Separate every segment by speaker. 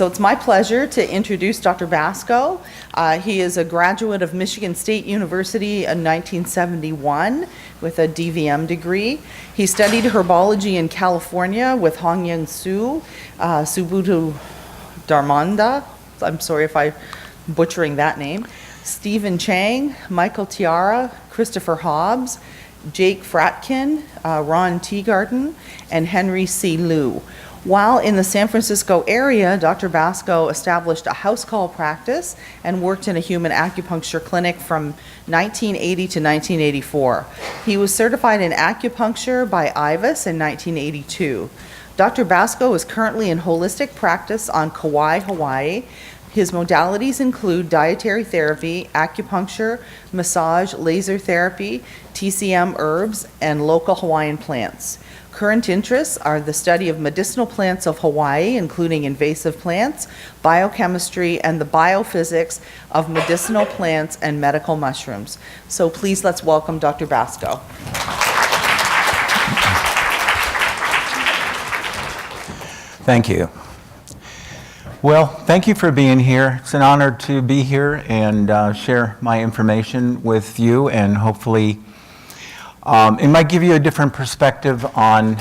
Speaker 1: So it's my pleasure to introduce Dr. Basko. He is a graduate of Michigan State University in 1971 with a DVM degree. He studied herbology in California with Hong-Yun Su, Subutu Dharmanda. I'm sorry if I'm butchering that name. Stephen Chang, Michael Tiara, Christopher Hobbs, Jake Fratkin, Ron Teagarden, and Henry C. Liu. While in the San Francisco area, Dr. Basko established a house call practice and worked in a human acupuncture clinic from 1980 to 1984. He was certified in acupuncture by IVAS in 1982. Dr. Basko is currently in holistic practice on Kauai, Hawaii. His modalities include dietary therapy, acupuncture, massage, laser therapy, TCM herbs, and local Hawaiian plants. Current interests are the study of medicinal plants of Hawaii, including invasive plants, biochemistry, and the biophysics of medicinal plants and medical mushrooms. So please let's welcome Dr. Basko.
Speaker 2: Thank you. Well, thank you for being here. It's an honor to be here and share my information with you, and hopefully it might give you a different perspective on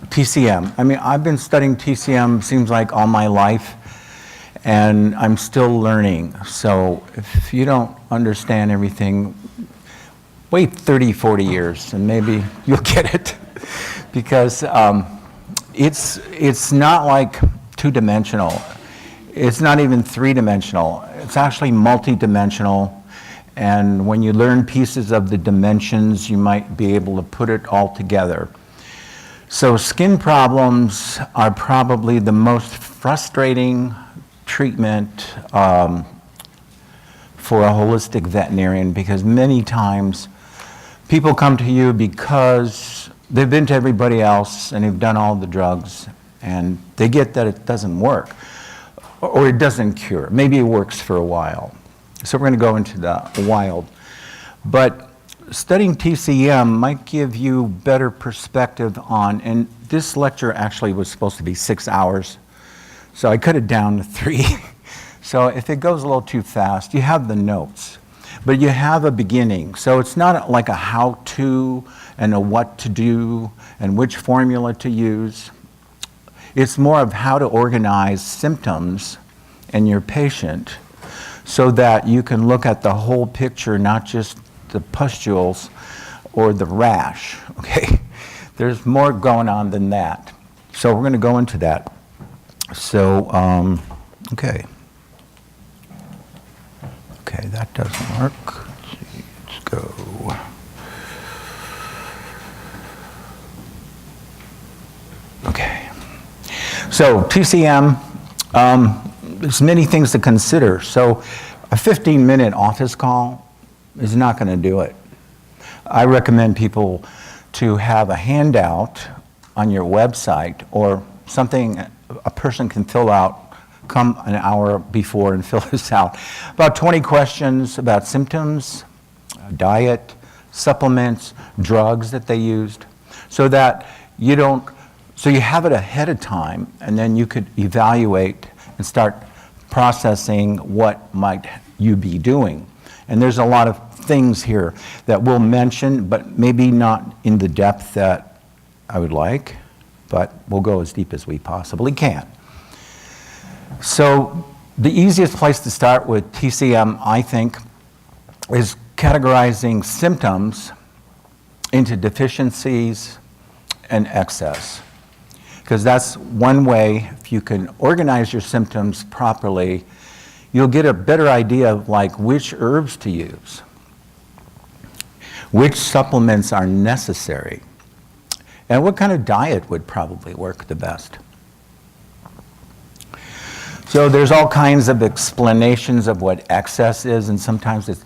Speaker 2: TCM. I mean, I've been studying TCM, seems like all my life, and I'm still learning. So if you don't understand everything, wait 30, 40 years and maybe you'll get it. Because it's not like two-dimensional. It's not even three-dimensional. It's actually multi-dimensional. And when you learn pieces of the dimensions, you might be able to put it all together. So skin problems are probably the most frustrating treatment for a holistic veterinarian, because many times people come to you because they've been to everybody else and they've done all the drugs and they get that it doesn't work or it doesn't cure. Maybe it works for a while. So we're going to go into the wild. But studying TCM might give you better perspective on, and this lecture actually was supposed to be 6 hours, so I cut it down to 3. So if it goes a little too fast, you have the notes, but you have a beginning. So it's not like a how-to and a what to do and which formula to use. It's more of how to organize symptoms in your patient so that you can look at the whole picture, not just the pustules or the rash, okay? There's more going on than that. So we're going to go into that. So, okay. Okay, that doesn't work. Let's see, let's go. Okay. So TCM, there's many things to consider. So a 15-minute office call is not going to do it. I recommend people to have a handout on your website or something a person can fill out, come an hour before and fill this out. About 20 questions about symptoms, diet, supplements, drugs that they used, so that you don't, so you have it ahead of time, and then you could evaluate and start processing what might you be doing. And there's a lot of things here that we'll mention, but maybe not in the depth that I would like, but we'll go as deep as we possibly can. So the easiest place to start with TCM, I think, is categorizing symptoms into deficiencies and excess. Because that's one way, if you can organize your symptoms properly, you'll get a better idea of like which herbs to use, which supplements are necessary, and what kind of diet would probably work the best. So there's all kinds of explanations of what excess is, and sometimes it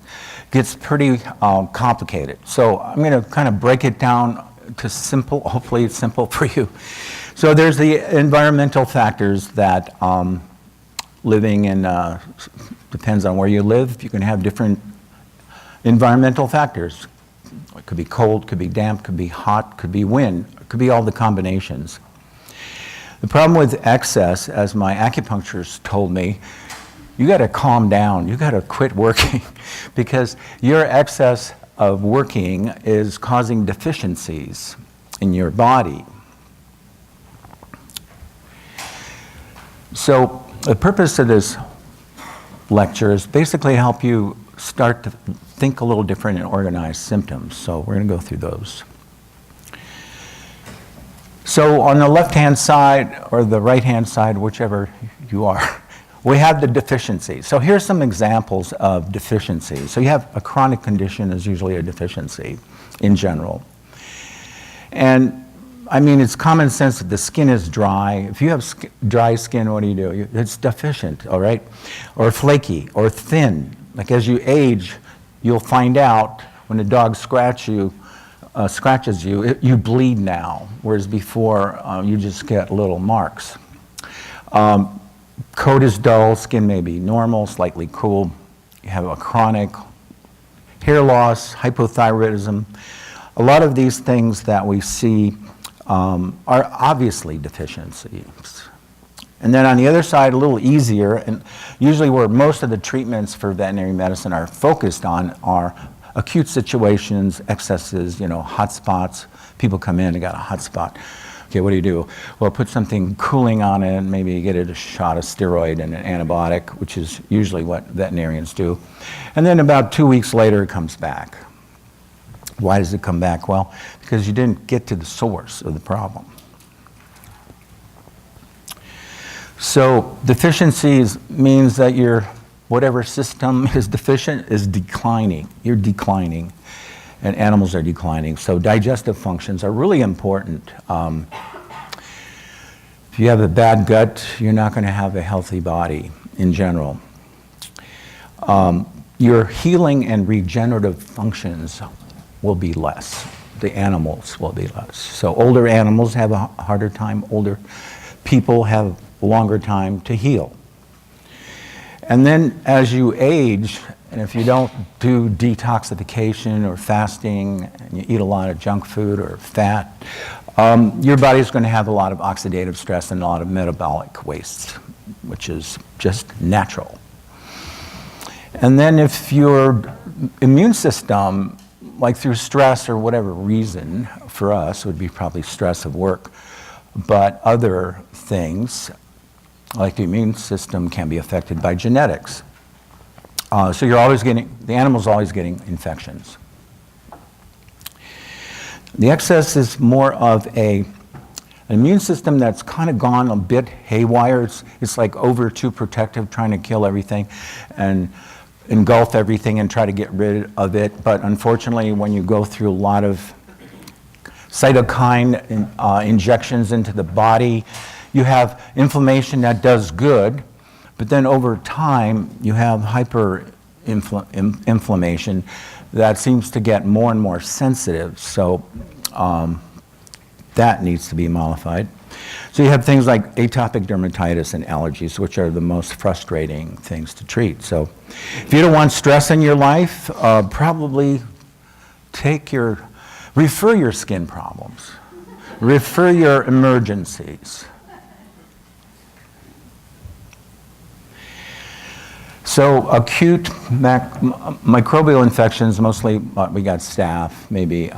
Speaker 2: gets pretty complicated. So I'm going to kind of break it down to simple, hopefully it's simple for you. So there's the environmental factors that living in, depends on where you live, you can have different environmental factors. It could be cold, could be damp, could be hot, could be wind, it could be all the combinations. The problem with excess, as my acupuncturist told me, you got to calm down. You got to quit working because your excess of working is causing deficiencies in your body. So the purpose of this lecture is basically to help you start to think a little different and organize symptoms. So we're going to go through those. So on the left-hand side or the right-hand side, whichever you are, we have the deficiencies. So here's some examples of deficiencies. So you have a chronic condition is usually a deficiency in general. And I mean, it's common sense that the skin is dry. If you have dry skin, what do? It's deficient, all right? Or flaky or thin. Like as you age, you'll find out when a dog scratches you, you bleed now, whereas before you just get little marks. Coat is dull, skin may be normal, slightly cool. You have a chronic hair loss, hypothyroidism. A lot of these things that we see are obviously deficiencies. And then on the other side, a little easier, and usually where most of the treatments for veterinary medicine are focused on are acute situations, excesses, hot spots. People come in and got a hot spot. Okay, what do? Well, put something cooling on it, maybe get it a shot of steroid and an antibiotic, which is usually what veterinarians do. And then about 2 weeks later, it comes back. Why does it come back? Well, because you didn't get to the source of the problem. So deficiencies means that your whatever system is deficient is declining. You're declining, and animals are declining. So digestive functions are really important. If you have a bad gut, you're not going to have a healthy body in general. Your healing and regenerative functions will be less. The animals will be less. So older animals have a harder time. Older people have a longer time to heal. And then as you age, and if you don't do detoxification or fasting, and you eat a lot of junk food or fat, your body's going to have a lot of oxidative stress and a lot of metabolic waste, which is just natural. And then if your immune system, like through stress or whatever reason, for us would be probably stress of work, but other things, like the immune system can be affected by genetics. So the animal's always getting infections. The excess is more of an immune system that's kind of gone a bit haywire. It's like over too protective, trying to kill everything and engulf everything and try to get rid of it. But unfortunately, when you go through a lot of cytokine injections into the body, you have inflammation that does good, but then over time, you have hyperinflammation that seems to get more and more sensitive. So that needs to be modified. So you have things like atopic dermatitis and allergies, which are the most frustrating things to treat. So if you don't want stress in your life, probably refer your skin problems, refer your emergencies. So acute microbial infections, mostly we got staph, maybe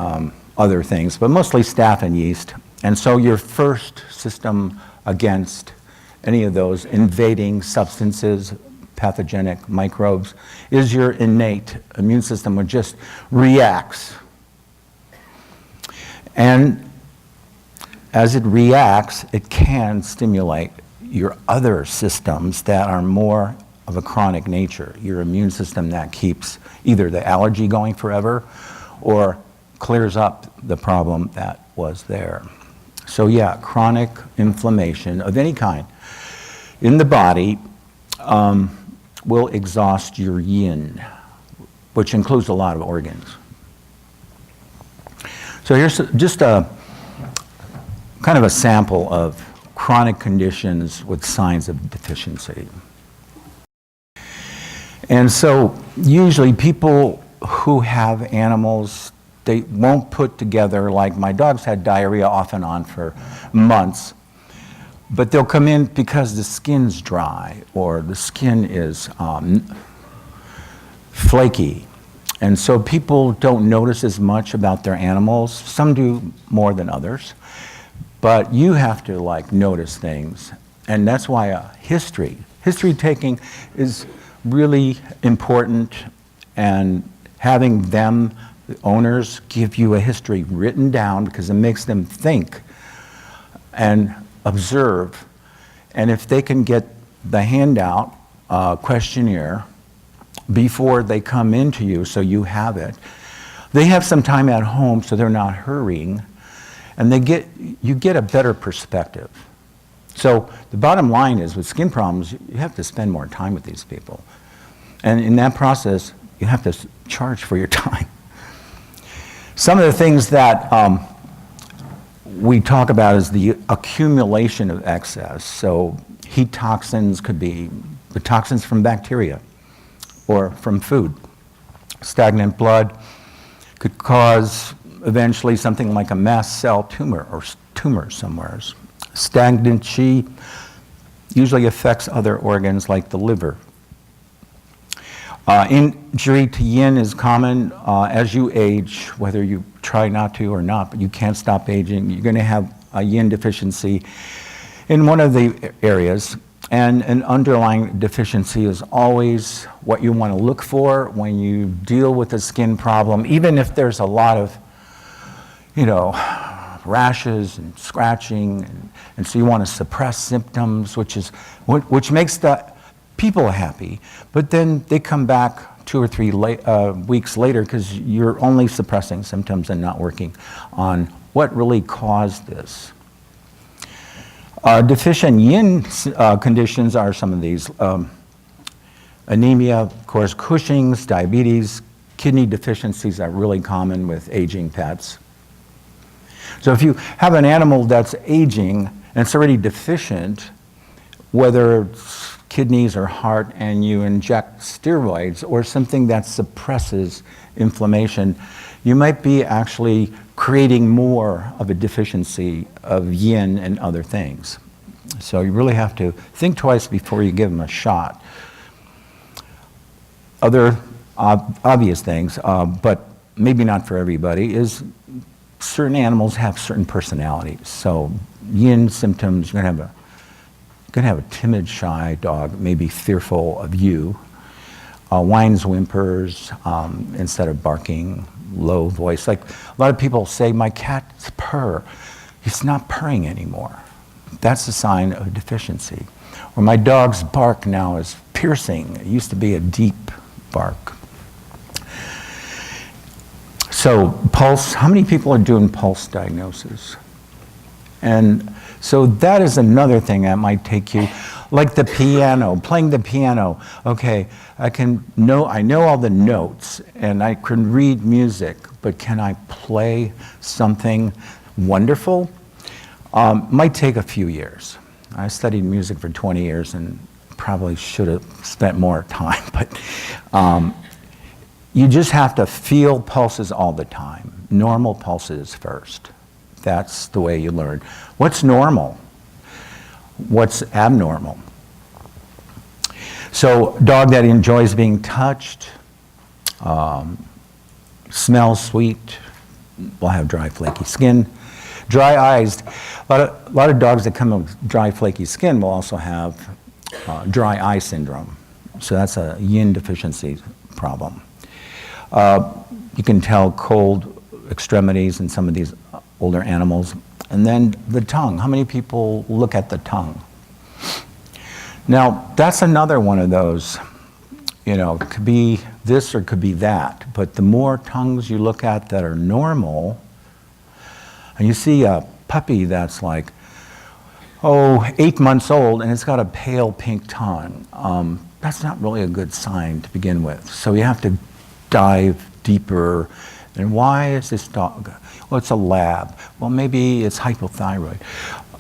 Speaker 2: other things, but mostly staph and yeast. And so your first system against any of those invading substances, pathogenic microbes, is your innate immune system, which just reacts. And as it reacts, it can stimulate your other systems that are more of a chronic nature, your immune system that keeps either the allergy going forever or clears up the problem that was there. So yeah, chronic inflammation of any kind in the body will exhaust your yin, which includes a lot of organs. So here's just a kind of a sample of chronic conditions with signs of deficiency. And so usually people who have animals, they won't put together, like my dogs had diarrhea off and on for months. But they'll come in because the skin's dry or the skin is flaky. And so people don't notice as much about their animals. Some do more than others. But you have to like notice things. And that's why history taking is really important, and having them, the owners, give you a history written down because it makes them think and observe. And if they can get the handout questionnaire before they come into you, so you have it, they have some time at home so they're not hurrying, and you get a better perspective. So the bottom line is, with skin problems, you have to spend more time with these people. And in that process, you have to charge for your time. Some of the things that we talk about is the accumulation of excess. So heat toxins could be the toxins from bacteria or from food. Stagnant blood could cause eventually something like a mast cell tumor or tumor somewhere. Stagnant qi usually affects other organs like the liver. Injury to yin is common as you age, whether you try not to or not, but you can't stop aging. You're going to have a yin deficiency in one of the areas, and an underlying deficiency is always what you want to look for when you deal with a skin problem, even if there's a lot of, rashes and scratching, and so you want to suppress symptoms, which makes the people happy, but then they come back 2 or 3 weeks later because you're only suppressing symptoms and not working on what really caused this. Deficient yin conditions are some of these. Anemia, of course, Cushing's, diabetes, kidney deficiencies are really common with aging pets. So if you have an animal that's aging and it's already deficient, whether it's kidneys or heart, and you inject steroids or something that suppresses inflammation, you might be actually creating more of a deficiency of yin and other things. So you really have to think twice before you give them a shot. Other obvious things, but maybe not for everybody, is certain animals have certain personalities. So yin symptoms, you're going to have a timid, shy dog, maybe fearful of you. Whines, whimpers, instead of barking, low voice. Like a lot of people say, my cat's purr. He's not purring anymore. That's a sign of deficiency. Or my dog's bark now is piercing. It used to be a deep bark. So pulse, how many people are doing pulse diagnosis? And so that is another thing that might take you, like the piano, playing the piano. Okay, I know all the notes and I can read music, but can I play something wonderful? Might take a few years. I studied music for 20 years and probably should have spent more time, but you just have to feel pulses all the time. Normal pulses first. That's the way you learn. What's normal? What's abnormal? So, dog that enjoys being touched, smells sweet, will have dry, flaky skin. Dry eyes. A lot of dogs that come with dry, flaky skin will also have dry eye syndrome. So that's a yin deficiency problem. You can tell cold extremities in some of these older animals. And then the tongue. How many people look at the tongue? Now, that's another one of those, it could be this or it could be that. But the more tongues you look at that are normal, and you see a puppy that's like, 8 months old and it's got a pale pink tongue, that's not really a good sign to begin with. So you have to dive deeper. And why is this dog? Well, it's a lab. Well, maybe it's hypothyroid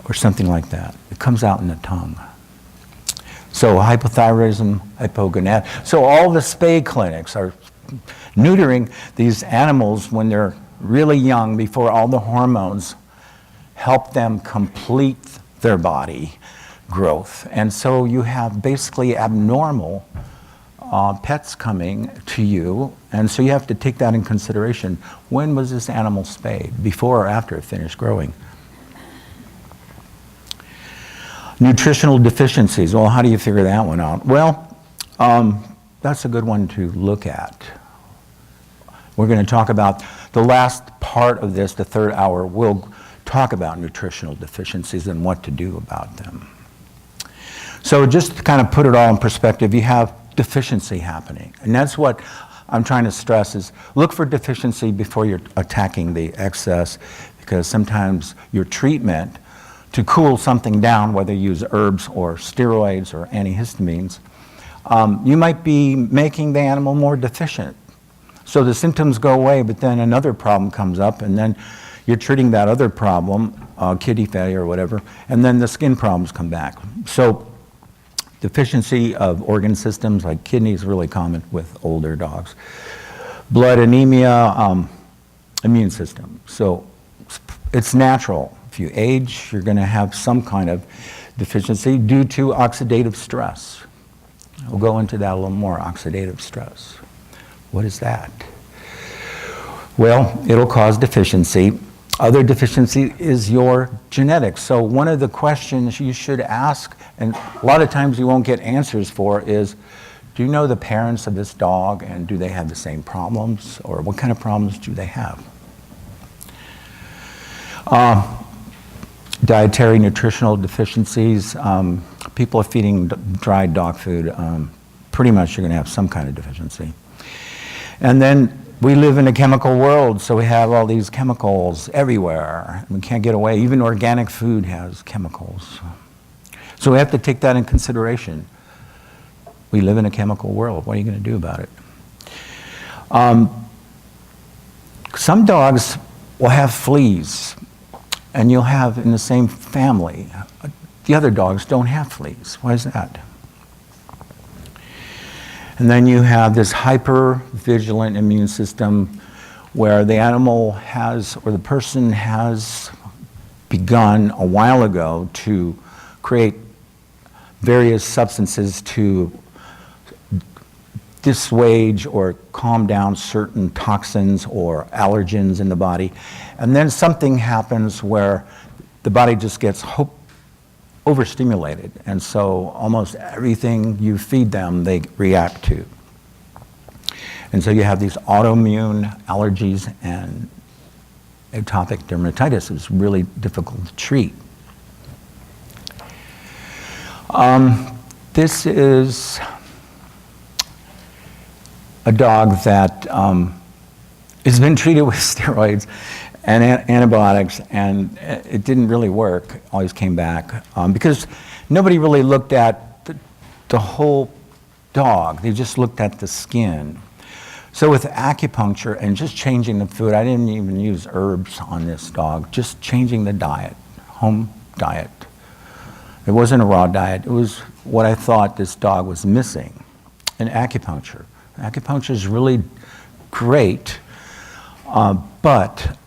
Speaker 2: or something like that. It comes out in the tongue. So hypothyroidism, hypogonad. So all the spay clinics are neutering these animals when they're really young before all the hormones help them complete their body growth. And so you have basically abnormal pets coming to you, and so you have to take that in consideration. When was this animal spayed? Before or after it finished growing? Nutritional deficiencies. Well, how do you figure that one out? Well, that's a good one to look at. We're going to talk about the last part of this, the third hour. We'll talk about nutritional deficiencies and what to do about them. So just to kind of put it all in perspective, you have deficiency happening. And that's what I'm trying to stress is look for deficiency before you're attacking the excess, because sometimes your treatment to cool something down, whether you use herbs or steroids or antihistamines, you might be making the animal more deficient. So the symptoms go away, but then another problem comes up, and then you're treating that other problem, kidney failure or whatever, and then the skin problems come back. So deficiency of organ systems like kidneys is really common with older dogs. Blood anemia, immune system. So it's natural. If you age, you're going to have some kind of deficiency due to oxidative stress. We'll go into that a little more, oxidative stress. What is that? Well, it'll cause deficiency. Other deficiency is your genetics. So one of the questions you should ask, and a lot of times you won't get answers for, is do you know the parents of this dog and do they have the same problems, or what kind of problems do they have? Dietary nutritional deficiencies. People are feeding dried dog food. Pretty much you're going to have some kind of deficiency. And then we live in a chemical world, so we have all these chemicals everywhere. We can't get away. Even organic food has chemicals. So we have to take that in consideration. We live in a chemical world. What are you going to do about it? Some dogs will have fleas, and you'll have in the same family. The other dogs don't have fleas. Why is that? And then you have this hyper-vigilant immune system where the animal has, or the person has begun a while ago to create various substances to dissuade or calm down certain toxins or allergens in the body. And then something happens where the body just gets overstimulated, and so almost everything you feed them, they react to. And so you have these autoimmune allergies, and atopic dermatitis is really difficult to treat. This is a dog that has been treated with steroids and antibiotics, and it didn't really work. Always came back because nobody really looked at the whole dog. They just looked at the skin. So with acupuncture and just changing the food, I didn't even use herbs on this dog, just changing the diet, home diet. It wasn't a raw diet. It was what I thought this dog was missing, and acupuncture. Acupuncture is really great, but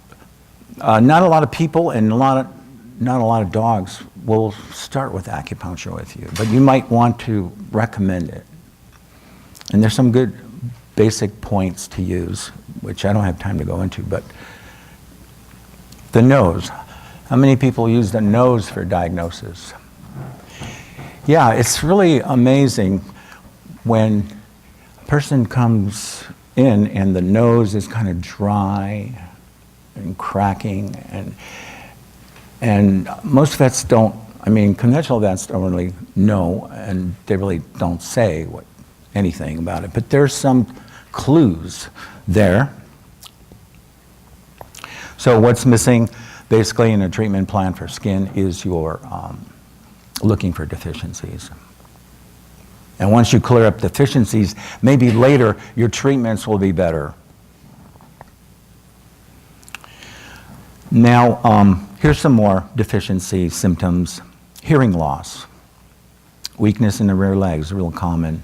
Speaker 2: not a lot of people and not a lot of dogs will start with acupuncture with you, but you might want to recommend it. And there's some good basic points to use, which I don't have time to go into, but the nose. How many people use the nose for diagnosis? Yeah, it's really amazing when a person comes in and the nose is kind of dry and cracking, and most vets don't, conventional vets don't really know, and they really don't say anything about it, but there's some clues there. So what's missing basically in a treatment plan for skin is your looking for deficiencies. And once you clear up deficiencies, maybe later your treatments will be better. Now, here's some more deficiency symptoms. Hearing loss. Weakness in the rear legs, real common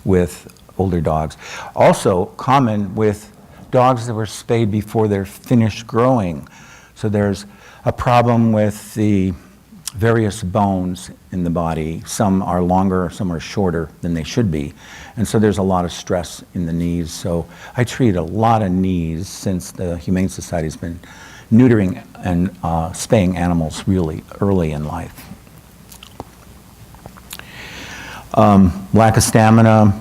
Speaker 2: with older dogs. Also common with dogs that were spayed before they're finished growing. So there's a problem with the various bones in the body. Some are longer, some are shorter than they should be. And so there's a lot of stress in the knees. So I treat a lot of knees since the Humane Society has been neutering and spaying animals really early in life. Lack of stamina,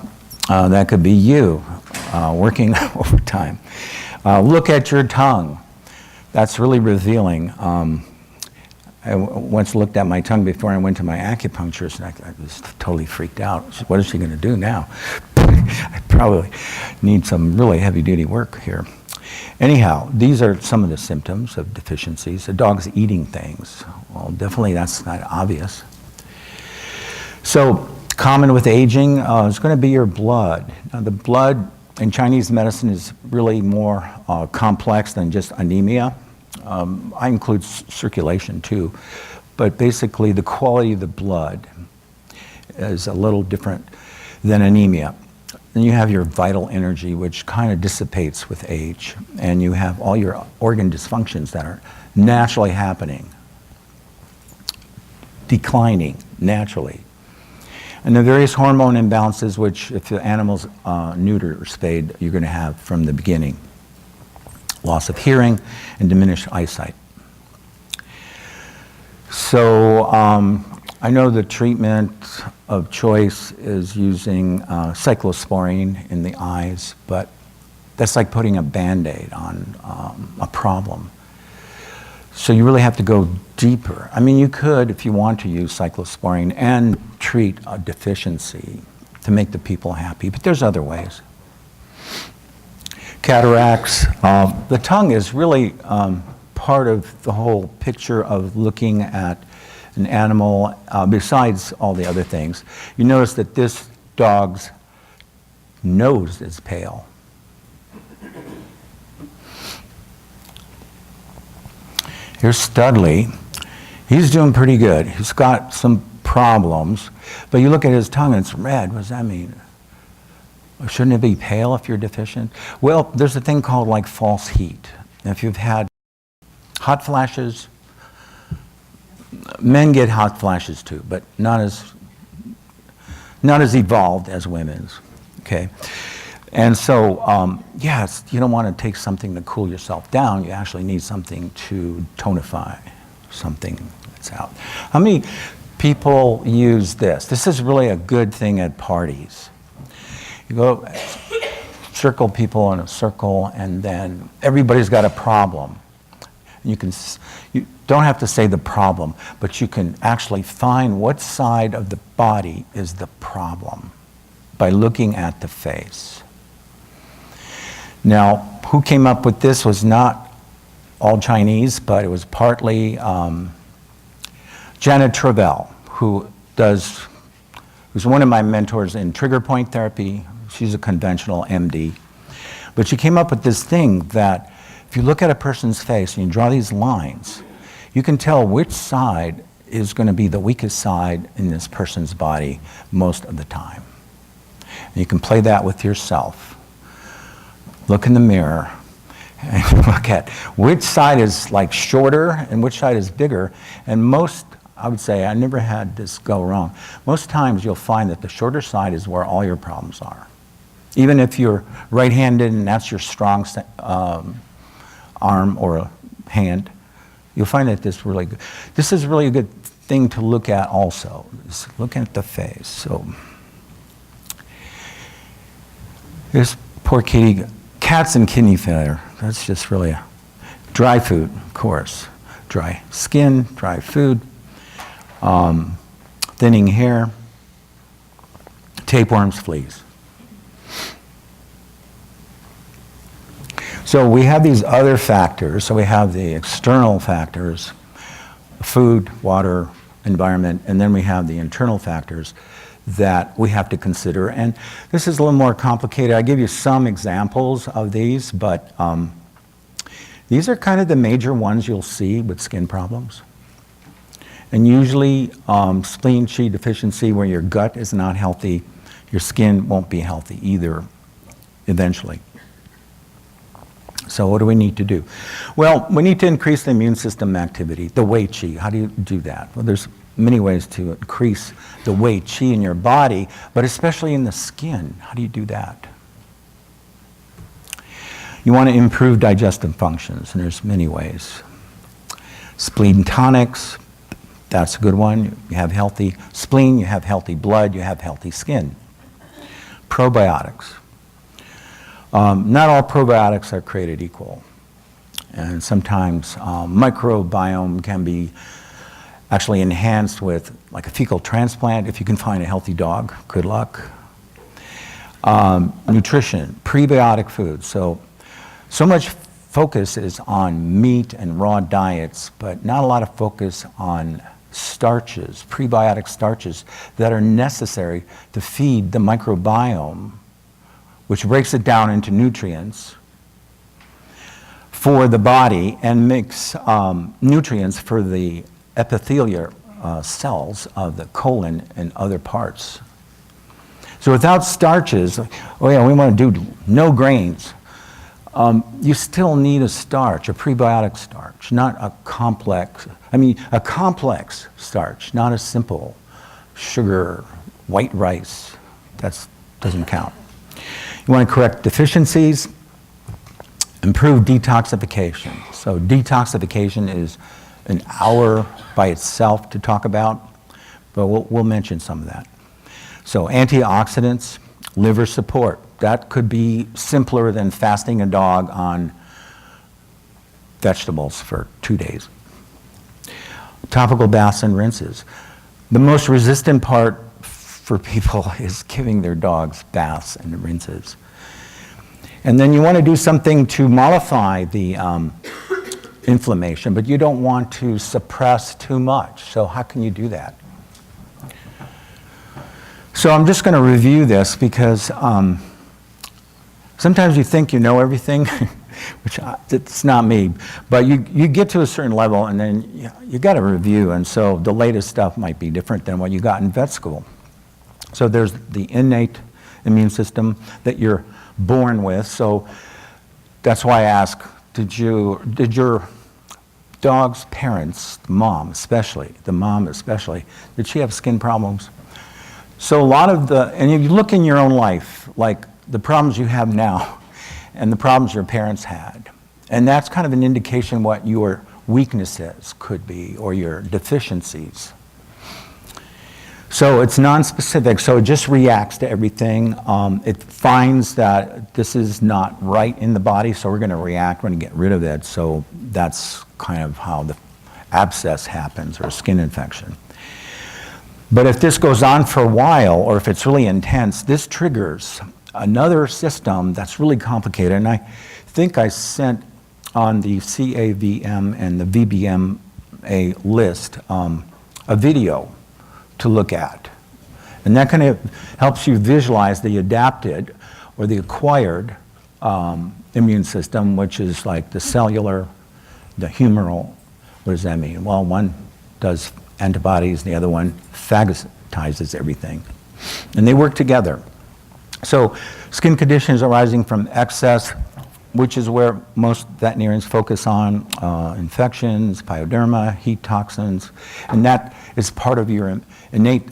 Speaker 2: that could be you working overtime. Look at your tongue. That's really revealing. I once looked at my tongue before I went to my acupuncturist, and I was totally freaked out. What is she going to do now? I probably need some really heavy-duty work here. Anyhow, these are some of the symptoms of deficiencies. A dog's eating things. Well, definitely that's not obvious. So, common with aging is going to be your blood. Now, the blood in Chinese medicine is really more complex than just anemia. I include circulation too, but basically the quality of the blood is a little different than anemia. Then you have your vital energy, which kind of dissipates with age, and you have all your organ dysfunctions that are naturally happening, declining naturally. And the various hormone imbalances, which if the animal's neutered or spayed, you're going to have from the beginning. Loss of hearing and diminished eyesight. So I know the treatment of choice is using cyclosporine in the eyes, but that's like putting a Band-Aid on a problem. So you really have to go deeper. I mean, you could, if you want to, use cyclosporine and treat a deficiency to make the people happy, but there's other ways. Cataracts. The tongue is really part of the whole picture of looking at an animal, besides all the other things. You notice that this dog's nose is pale. Here's Studley. He's doing pretty good. He's got some problems, but you look at his tongue and it's red. What does that mean? Shouldn't it be pale if you're deficient? Well, there's a thing called like false heat. If you've had hot flashes, men get hot flashes too, but not as evolved as women's, okay? And so, yes, you don't want to take something to cool yourself down. You actually need something to tonify, something that's out. How many people use this? This is really a good thing at parties. You go circle people in a circle, and then everybody's got a problem. You don't have to say the problem, but you can actually find what side of the body is the problem by looking at the face. Now, who came up with this was not all Chinese, but it was partly Janet Travell, who's one of my mentors in trigger point therapy. She's a conventional MD. But she came up with this thing that if you look at a person's face and you draw these lines, you can tell which side is going to be the weakest side in this person's body most of the time. And you can play that with yourself. Look in the mirror and look at which side is like shorter and which side is bigger. And most, I would say, I never had this go wrong. Most times you'll find that the shorter side is where all your problems are. Even if you're right-handed and that's your strong arm or hand, you'll find that this is really a good thing to look at also, is look at the face. So this poor kitty, cats and kidney failure, that's just really a dry food, of course. Dry skin, dry food, thinning hair, tapeworms, fleas. So we have these other factors. So we have the external factors, food, water, environment, and then we have the internal factors that we have to consider. And this is a little more complicated. I give you some examples of these, but these are kind of the major ones you'll see with skin problems. And usually spleen Qi deficiency, where your gut is not healthy, your skin won't be healthy either eventually. So what do we need to do? Well, we need to increase the immune system activity, the Wei Qi. How do you do that? Well, there's many ways to increase the Wei Qi in your body, but especially in the skin. How do you do that? You want to improve digestive functions, and there's many ways. Spleen tonics, that's a good one. You have healthy spleen, you have healthy blood, you have healthy skin. Probiotics. Not all probiotics are created equal. And sometimes microbiome can be actually enhanced with like a fecal transplant. If you can find a healthy dog, good luck. Nutrition, prebiotic foods. So much focus is on meat and raw diets, but not a lot of focus on starches, prebiotic starches that are necessary to feed the microbiome, which breaks it down into nutrients for the body and makes nutrients for the epithelial cells of the colon and other parts. So without starches, oh yeah, we want to do no grains. You still need a starch, a prebiotic starch, not a complex, a complex starch, not a simple sugar, white rice. That doesn't count. You want to correct deficiencies, improve detoxification. So detoxification is an hour by itself to talk about, but we'll mention some of that. So antioxidants, liver support. That could be simpler than fasting a dog on vegetables for 2 days. Topical baths and rinses. The most resistant part for people is giving their dogs baths and rinses. And then you want to do something to mollify the inflammation, but you don't want to suppress too much. So how can you do that? So I'm just going to review this because sometimes you think you know everything, which it's not me, but you get to a certain level and then you got to review, and so the latest stuff might be different than what you got in vet school. So there's the innate immune system that you're born with. So that's why I ask, did your dog's parents, the mom especially, did she have skin problems? So a lot of and you look in your own life, like the problems you have now and the problems your parents had. And that's kind of an indication what your weaknesses could be or your deficiencies. So it's non-specific, so it just reacts to everything. It finds that this is not right in the body, so we're going to react, we're going to get rid of it. So that's kind of how the abscess happens or skin infection. But if this goes on for a while, or if it's really intense, this triggers another system that's really complicated. And I think I sent on the CAVM and the VBMA list a video to look at. And that kind of helps you visualize the adapted or the acquired immune system, which is like the cellular, the humoral. What does that mean? Well, one does antibodies, the other one phagocytizes everything. And they work together. So skin conditions arising from excess, which is where most veterinarians focus on, infections, pyoderma, heat toxins, and that is part of your innate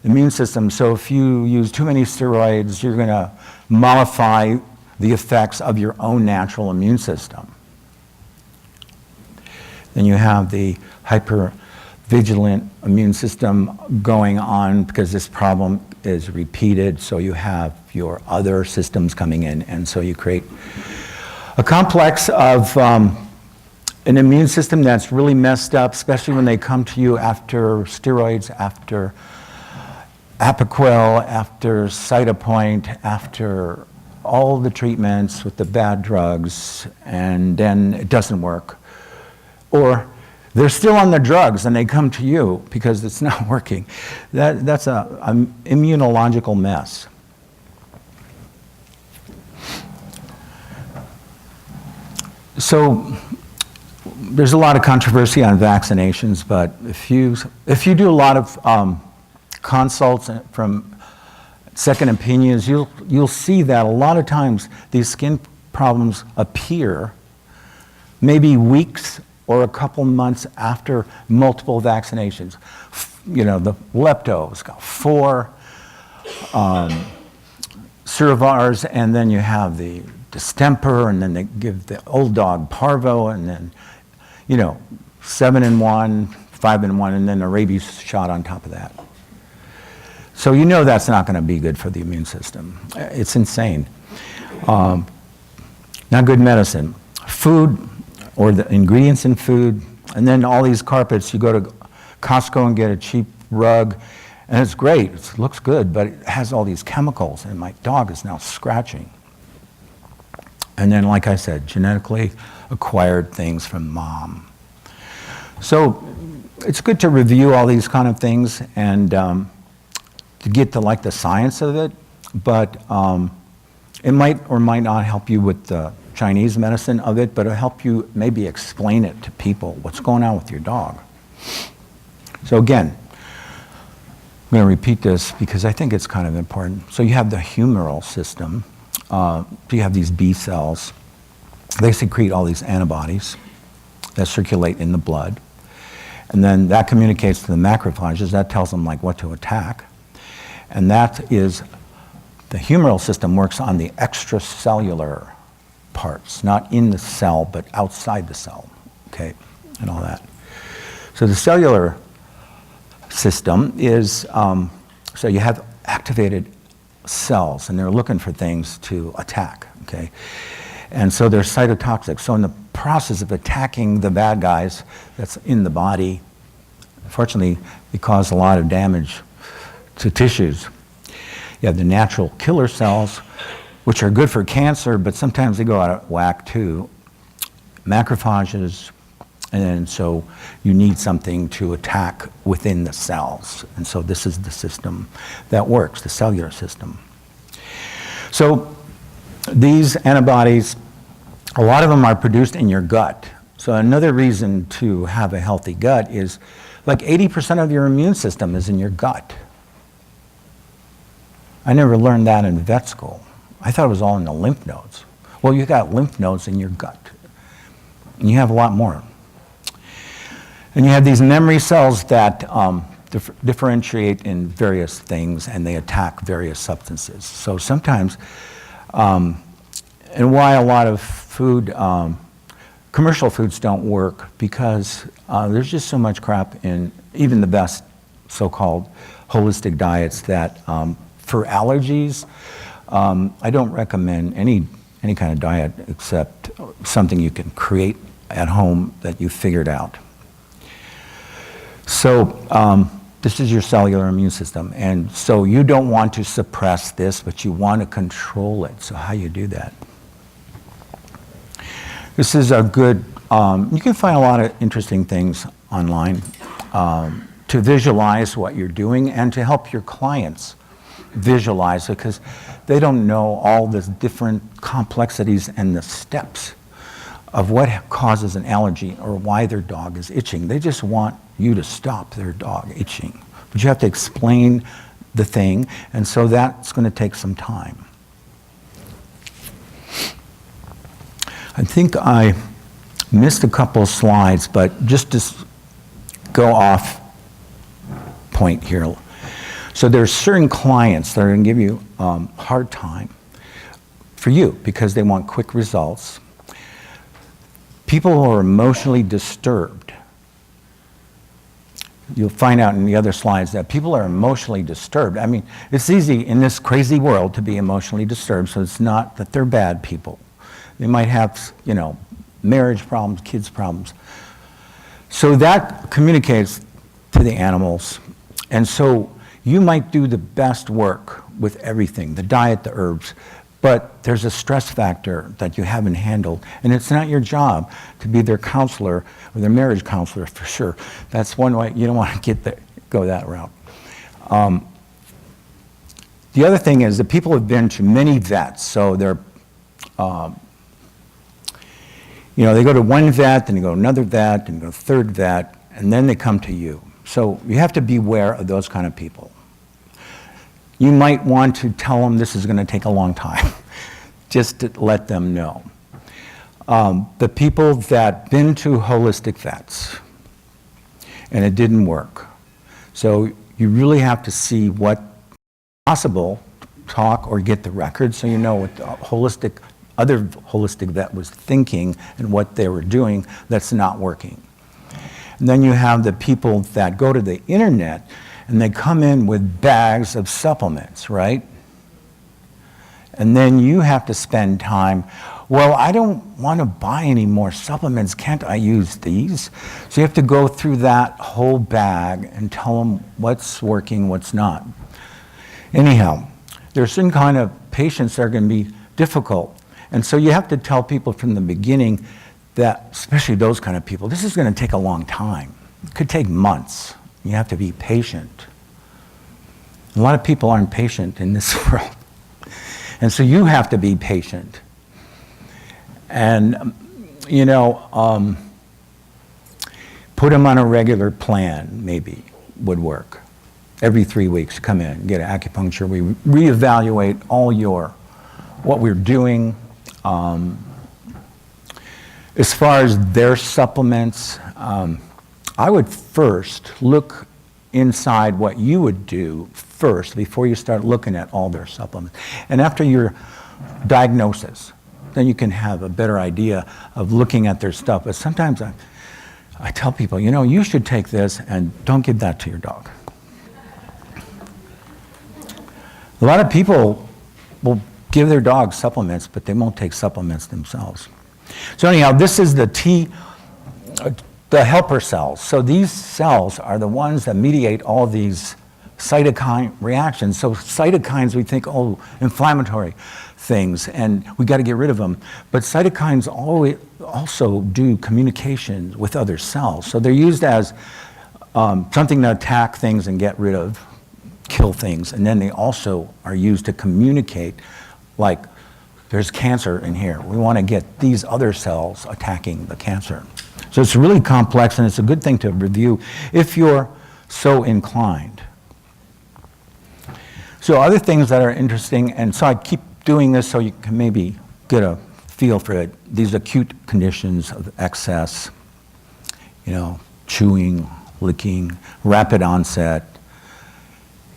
Speaker 2: immune system. So if you use too many steroids, you're going to mollify the effects of your own natural immune system. Then you have the hypervigilant immune system going on because this problem is repeated, so you have your other systems coming in, and so you create a complex of an immune system that's really messed up, especially when they come to you after steroids, after Apoquel, after Cytopoint, after all the treatments with the bad drugs, and then it doesn't work. Or they're still on the drugs and they come to you because it's not working. That's an immunological mess. So there's a lot of controversy on vaccinations, but if you do a lot of consults from second opinions, you'll see that a lot of times these skin problems appear maybe weeks or a couple months after multiple vaccinations. You know, the lepto's got 4 Cervars, and then you have the distemper, and then they give the old dog parvo, and then, you know, 7-in-1, 5-in-1, and then a rabies shot on top of that. So you know that's not going to be good for the immune system. It's insane. Not good medicine. Food, or the ingredients in food, and then all these carpets. You go to Costco and get a cheap rug, and it's great. It looks good, but it has all these chemicals, and my dog is now scratching. And then, like I said, genetically acquired things from mom. So it's good to review all these kind of things and to get to like the science of it, but it might or might not help you with the Chinese medicine of it, but it'll help you maybe explain it to people, what's going on with your dog. So again, I'm going to repeat this because I think it's kind of important. So you have the humoral system. So you have these B cells. They secrete all these antibodies that circulate in the blood. And then that communicates to the macrophages. That tells them like what to attack. And that is, the humoral system works on the extracellular parts, not in the cell, but outside the cell, okay, and all that. So the cellular system is, so you have activated cells, and they're looking for things to attack, okay? And so they're cytotoxic. So in the process of attacking the bad guys that's in the body, unfortunately, they cause a lot of damage to tissues. You have the natural killer cells, which are good for cancer, but sometimes they go out of whack too. Macrophages, and so you need something to attack within the cells. And so this is the system that works, the cellular system. So these antibodies, a lot of them are produced in your gut. So another reason to have a healthy gut is like 80% of your immune system is in your gut. I never learned that in vet school. I thought it was all in the lymph nodes. Well, you got lymph nodes in your gut, and you have a lot more. And you have these memory cells that differentiate in various things, and they attack various substances. So sometimes, and why a lot of food, commercial foods don't work, because there's just so much crap in even the best so-called holistic diets that for allergies, I don't recommend any kind of diet except something you can create at home that you figured out. So this is your cellular immune system, and so you don't want to suppress this, but you want to control it. So how you do that? This is a good, you can find a lot of interesting things online to visualize what you're doing and to help your clients visualize it, because they don't know all the different complexities and the steps of what causes an allergy or why their dog is itching. They just want you to stop their dog itching. But you have to explain the thing, and so that's going to take some time. I think I missed a couple of slides, but just to go off point here. So there's certain clients that are going to give you a hard time for you because they want quick results. People who are emotionally disturbed. You'll find out in the other slides that people are emotionally disturbed. I mean, it's easy in this crazy world to be emotionally disturbed, so it's not that they're bad people. They might have, you know, marriage problems, kids problems. So that communicates to the animals. And so you might do the best work with everything, the diet, the herbs, but there's a stress factor that you haven't handled, and it's not your job to be their counselor or their marriage counselor for sure. That's one way. You don't want to go that route. The other thing is that people have been to many vets, so they're, you know, they go to one vet, then they go to another vet, and go to a third vet, and then they come to you. So you have to beware of those kind of people. You might want to tell them this is going to take a long time, just to let them know. The people that been to holistic vets and it didn't work. So you really have to see what possible, talk or get the record so you know what the other holistic vet was thinking and what they were doing that's not working. And then you have the people that go to the internet and they come in with bags of supplements, right? And then you have to spend time, well, I don't want to buy any more supplements. Can't I use these? So you have to go through that whole bag and tell them what's working, what's not. Anyhow, there's some kind of patients that are going to be difficult. And so you have to tell people from the beginning that, especially those kind of people, this is going to take a long time. It could take months. You have to be patient. A lot of people aren't patient in this world. And so you have to be patient. And, you know, put them on a regular plan, maybe, would work. Every 3 weeks, come in, get acupuncture. We reevaluate what we're doing. As far as their supplements, I would first look inside what you would do first before you start looking at all their supplements. And after your diagnosis, then you can have a better idea of looking at their stuff. But sometimes I tell people, you know, you should take this and don't give that to your dog. A lot of people will give their dogs supplements, but they won't take supplements themselves. So anyhow, this is the helper cells. So these cells are the ones that mediate all these cytokine reactions. So cytokines, we think, oh, inflammatory things, and we got to get rid of them. But cytokines also do communication with other cells. So they're used as something to attack things and get rid of, kill things. And then they also are used to communicate, like there's cancer in here. We want to get these other cells attacking the cancer. So it's really complex, and it's a good thing to review if you're so inclined. So other things that are interesting, and so I keep doing this so you can maybe get a feel for it. These acute conditions of excess, you know, chewing, licking, rapid onset.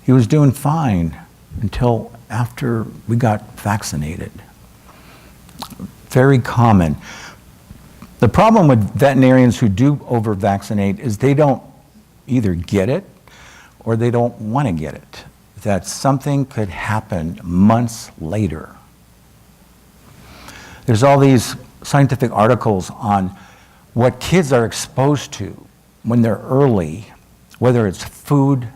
Speaker 2: He was doing fine until after we got vaccinated. Very common. The problem with veterinarians who do over-vaccinate is they don't either get it or they don't want to get it. That something could happen months later. There's all these scientific articles on what kids are exposed to when they're early, whether it's food,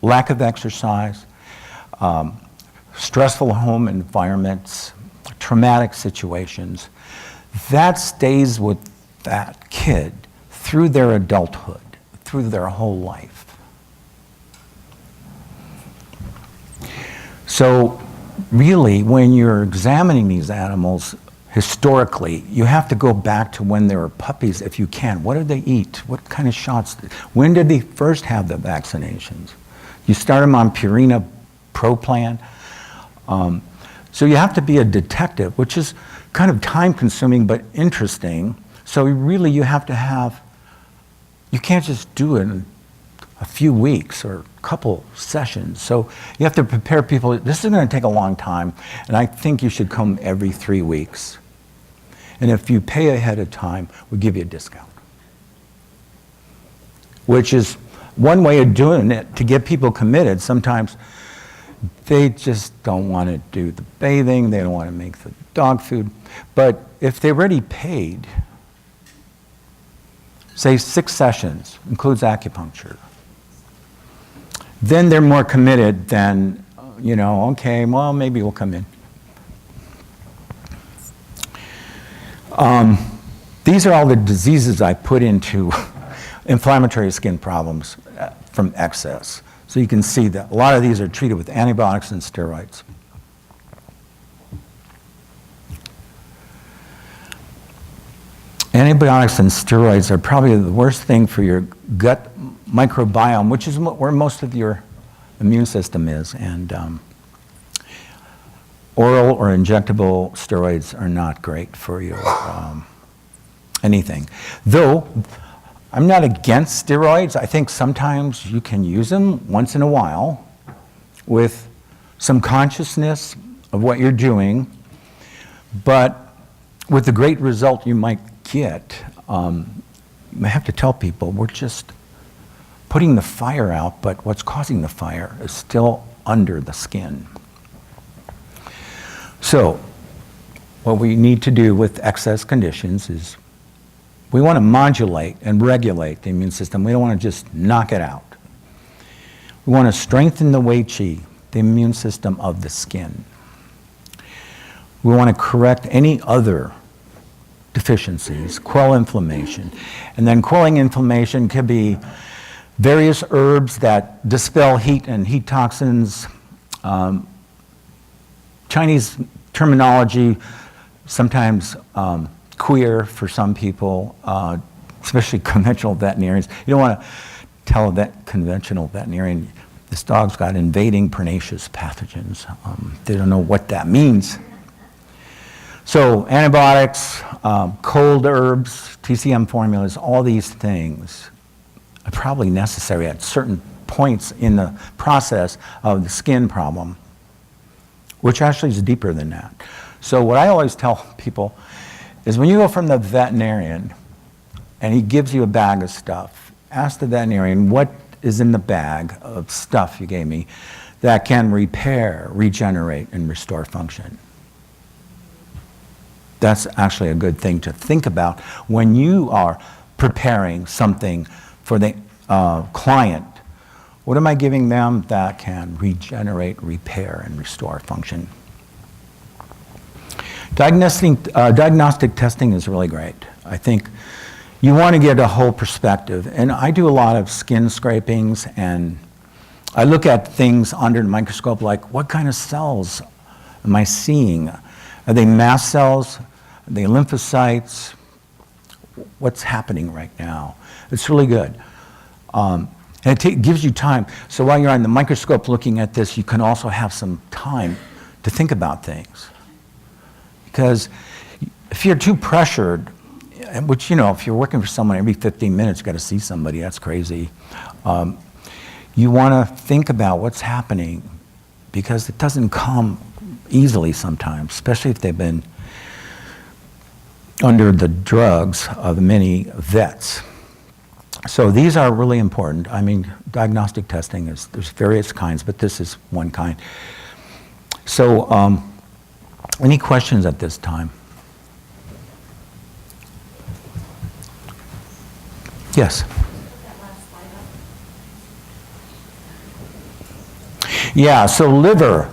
Speaker 2: lack of exercise, stressful home environments, traumatic situations. That stays with that kid through their adulthood, through their whole life. So really, when you're examining these animals historically, you have to go back to when they were puppies if you can. What did they eat? What kind of shots? When did they first have the vaccinations? You start them on Purina Pro Plan. So you have to be a detective, which is kind of time-consuming but interesting. So really, you have to have, you can't just do it in a few weeks or a couple sessions. So you have to prepare people. This is going to take a long time, and I think you should come every 3 weeks. And if you pay ahead of time, we'll give you a discount, which is one way of doing it to get people committed. Sometimes they just don't want to do the bathing, they don't want to make the dog food. But if they already paid, say 6 sessions, includes acupuncture, then they're more committed than, you know, okay, well, maybe we'll come in. These are all the diseases I put into inflammatory skin problems from excess. So you can see that a lot of these are treated with antibiotics and steroids. Antibiotics and steroids are probably the worst thing for your gut microbiome, which is where most of your immune system is. And oral or injectable steroids are not great for your anything. Though, I'm not against steroids. I think sometimes you can use them once in a while with some consciousness of what you're doing, but with the great result you might get, I have to tell people we're just putting the fire out, but what's causing the fire is still under the skin. So, what we need to do with excess conditions is we want to modulate and regulate the immune system. We don't want to just knock it out. We want to strengthen the Wei Qi, the immune system of the skin. We want to correct any other deficiencies, quell inflammation. And then quelling inflammation could be various herbs that dispel heat and heat toxins. Chinese terminology, sometimes queer for some people, especially conventional veterinarians. You don't want to tell a conventional veterinarian, this dog's got invading pernicious pathogens. They don't know what that means. So antibiotics, cold herbs, TCM formulas, all these things are probably necessary at certain points in the process of the skin problem, which actually is deeper than that. So what I always tell people is when you go from the veterinarian and he gives you a bag of stuff, ask the veterinarian what is in the bag of stuff you gave me that can repair, regenerate, and restore function. That's actually a good thing to think about when you are preparing something for the client. What am I giving them that can regenerate, repair, and restore function? Diagnostic testing is really great. I think you want to get a whole perspective. And I do a lot of skin scrapings, and I look at things under the microscope like, what kind of cells am I seeing? Are they mast cells? Are they lymphocytes? What's happening right now? It's really good. And it gives you time. So while you're on the microscope looking at this, you can also have some time to think about things. Because if you're too pressured, which, you know, if you're working for someone every 15 minutes, you've got to see somebody, that's crazy. You want to think about what's happening, because it doesn't come easily sometimes, especially if they've been under the drugs of many vets. So these are really important. I mean, diagnostic testing there's various kinds, but this is one kind. So any questions at this time? Yes. Yeah, so liver.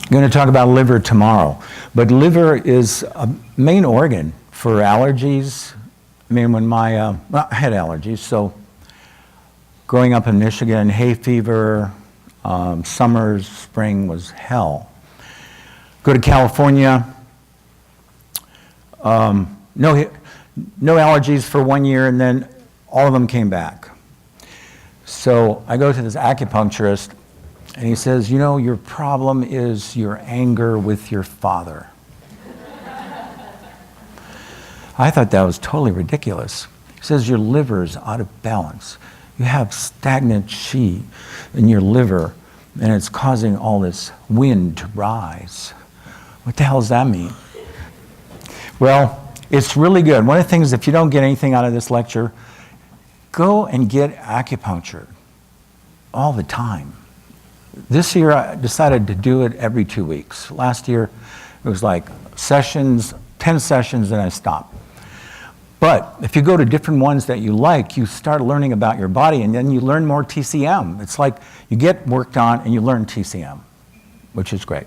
Speaker 2: I'm going to talk about liver tomorrow. But liver is a main organ for allergies. I mean, when I had allergies, so growing up in Michigan, hay fever, summers, spring was hell. Go to California, no allergies for 1 year, and then all of them came back. So I go to this acupuncturist, and he says, you know, your problem is your anger with your father. I thought that was totally ridiculous. He says your liver's out of balance. You have stagnant qi in your liver, and it's causing all this wind to rise. What the hell does that mean? Well, it's really good. One of the things, if you don't get anything out of this lecture, go and get acupuncture all the time. This year, I decided to do it every 2 weeks. Last year, it was like sessions, 10 sessions, and I stopped. But if you go to different ones that you like, you start learning about your body, and then you learn more TCM. It's like you get worked on and you learn TCM, which is great.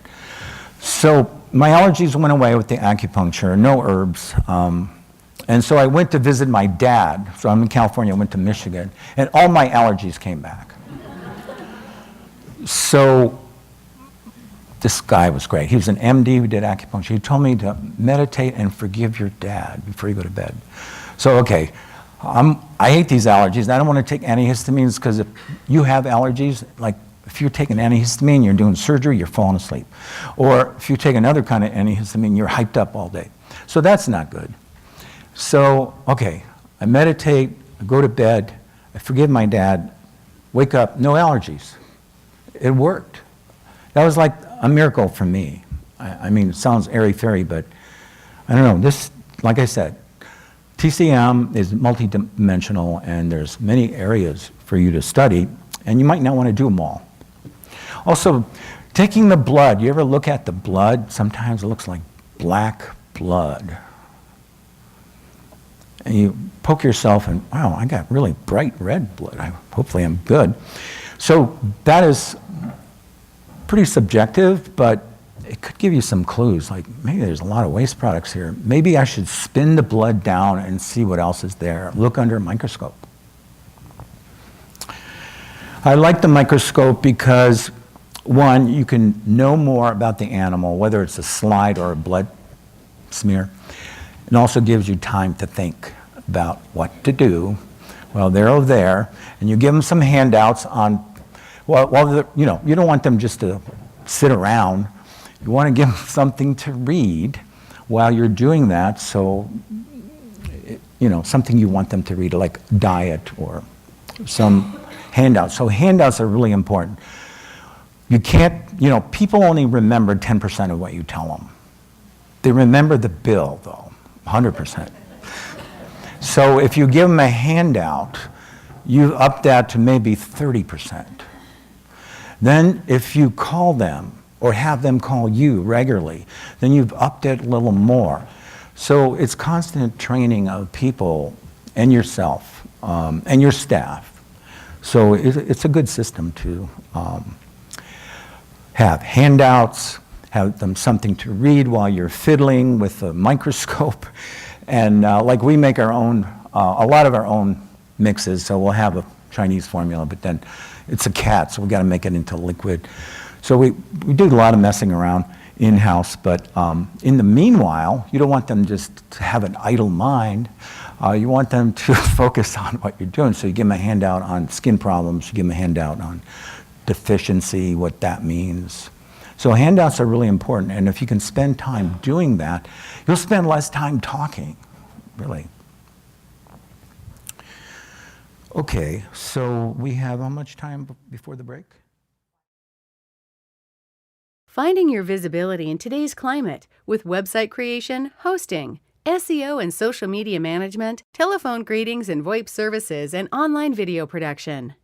Speaker 2: So my allergies went away with the acupuncture, no herbs. And so I went to visit my dad. So I'm in California, I went to Michigan, and all my allergies came back. So this guy was great. He was an MD who did acupuncture. He told me to meditate and forgive your dad before you go to bed. So, okay, I hate these allergies. I don't want to take antihistamines because if you have allergies, like If you take an antihistamine, you're doing surgery, you're falling asleep. Or if you take another kind of antihistamine, you're hyped up all day. So that's not good. So, okay, I meditate, I go to bed, I forgive my dad, wake up, no allergies. It worked. That was like a miracle for me. I mean, it sounds airy-fairy, but I don't know. This, like I said, TCM is multidimensional, and there's many areas for you to study, and you might not want to do them all. Also, taking the blood. You ever look at the blood? Sometimes it looks like black blood. And you poke yourself and, wow, I got really bright red blood. Hopefully I'm good. So that is pretty subjective, but it could give you some clues, like maybe there's a lot of waste products here. Maybe I should spin the blood down and see what else is there. Look under a microscope. I like the microscope because, one, you can know more about the animal, whether it's a slide or a blood smear. It also gives you time to think about what to do while they're over there, and you give them some handouts on, well, you know, you don't want them just to sit around. You want to give them something to read while you're doing that, so, you know, something you want them to read, like diet or some handouts. So handouts are really important. You can't, you know, people only remember 10% of what you tell them. They remember the bill, though, 100%. So if you give them a handout, you up that to maybe 30%. Then if you call them or have them call you regularly, then you've upped it a little more. So it's constant training of people and yourself and your staff. So it's a good system to have handouts, have them something to read while you're fiddling with a microscope. And like we make our own, a lot of our own mixes, so we'll have a Chinese formula, but then it's a cat, so we got to make it into liquid. So we do a lot of messing around in-house, but in the meanwhile, you don't want them just to have an idle mind. You want them to focus on what you're doing. So you give them a handout on skin problems, you give them a handout on deficiency, what that means. So handouts are really important, and if you can spend time doing that, you'll spend less time talking, really. Okay, so we have how much time before the break?
Speaker 3: Finding your visibility in today's climate with website creation, hosting, SEO and social media management, telephone greetings and VoIP services, and online video production.